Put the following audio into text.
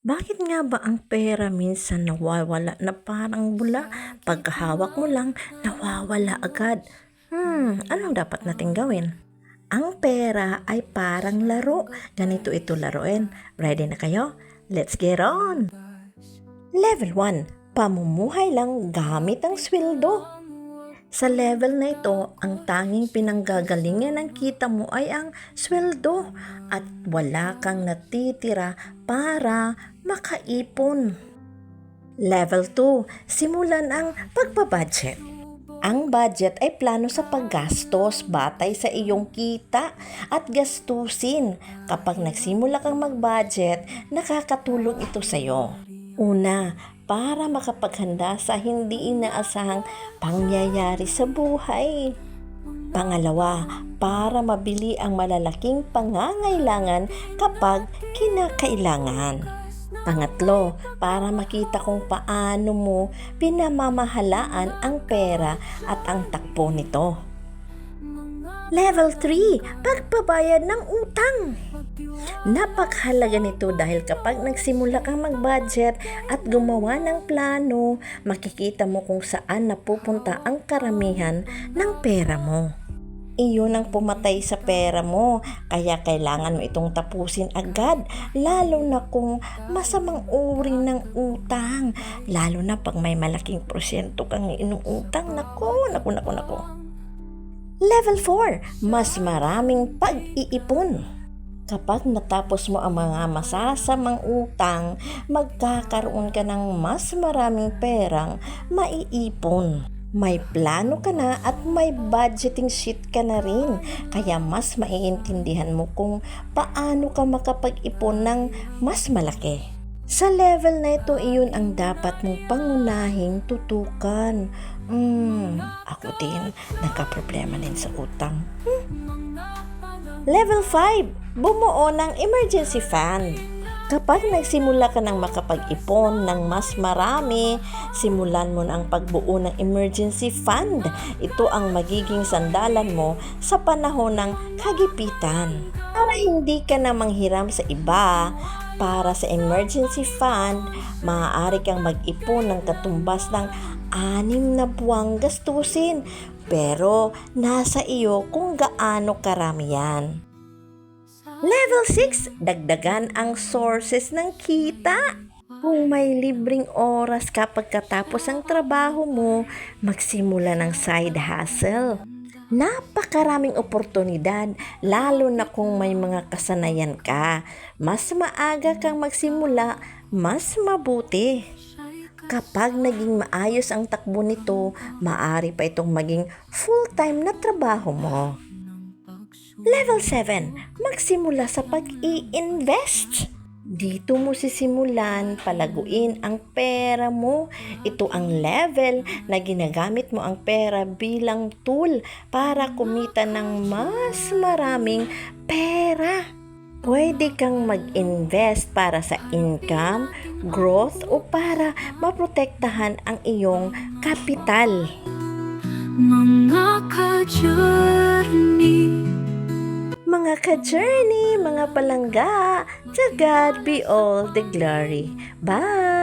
Bakit nga ba ang pera minsan nawawala na parang bula? Pagkahawak mo lang, nawawala agad. Anong dapat nating gawin? Ang pera ay parang laro. Ganito ito laruin. Ready na kayo? Let's get on! Level 1. Pamumuhay lang gamit ang sweldo. Sa level na ito, ang tanging pinanggagalingan ng kita mo ay ang sweldo at wala kang natitira para makaipon. Level 2, simulan ang pagbabudget. Ang budget ay plano sa paggastos batay sa iyong kita at gastusin. Kapag nagsimula kang mag-budget, nakakatulong ito sa iyo. Una, para makapaghanda sa hindi inaasahang pangyayari sa buhay. Pangalawa, para mabili ang malalaking pangangailangan kapag kinakailangan. Pangatlo, para makita kung paano mo pinamamahalaan ang pera at ang takbo nito. Level 3, pagbabayad ng utang. Napakahalaga nito dahil kapag nagsimula kang mag-budget at gumawa ng plano, makikita mo kung saan napupunta ang karamihan ng pera mo. Iyon ang pumatay sa pera mo, kaya kailangan mo itong tapusin agad, lalo na kung masamang uri ng utang, lalo na pag may malaking porsyento kang inuutang. Nako. Level 4, mas maraming pag-iipon. Kapag natapos mo ang mga masasamang utang, magkakaroon ka ng mas maraming perang maiipon. May plano ka na at may budgeting sheet ka na rin, kaya mas maiintindihan mo kung paano ka makapag-ipon ng mas malaki. Sa level na ito, iyon ang dapat mong pangunahing tutukan. Ako din, nagka-problema din sa utang. Level 5, bumuo ng emergency fund. Kapag nagsimula ka ng makapag-ipon ng mas marami, simulan mo na ang pagbuo ng emergency fund. Ito ang magiging sandalan mo sa panahon ng kagipitan. Para hindi ka na manghiram sa iba, para sa emergency fund, maaari kang mag-ipon ng katumbas ng 6 na buwang gastusin. Pero nasa iyo kung gaano karami yan. Level 6, dagdagan ang sources ng kita. Kung may libreng oras kapag katapos ang trabaho mo, magsimula ng side hustle. Napakaraming oportunidad, lalo na kung may mga kasanayan ka. Mas maaga kang magsimula, mas mabuti. Kapag naging maayos ang takbo nito, maaari pa itong maging full-time na trabaho mo. Level 7, magsimula sa pag-i-invest. Dito mo sisimulan palaguin ang pera mo. Ito ang level na ginagamit mo ang pera bilang tool para kumita ng mas maraming pera. Pwede kang mag-invest para sa income, growth o para maprotektahan ang iyong kapital. Mga ka-journey, mga palangga, to God be all the glory. Bye!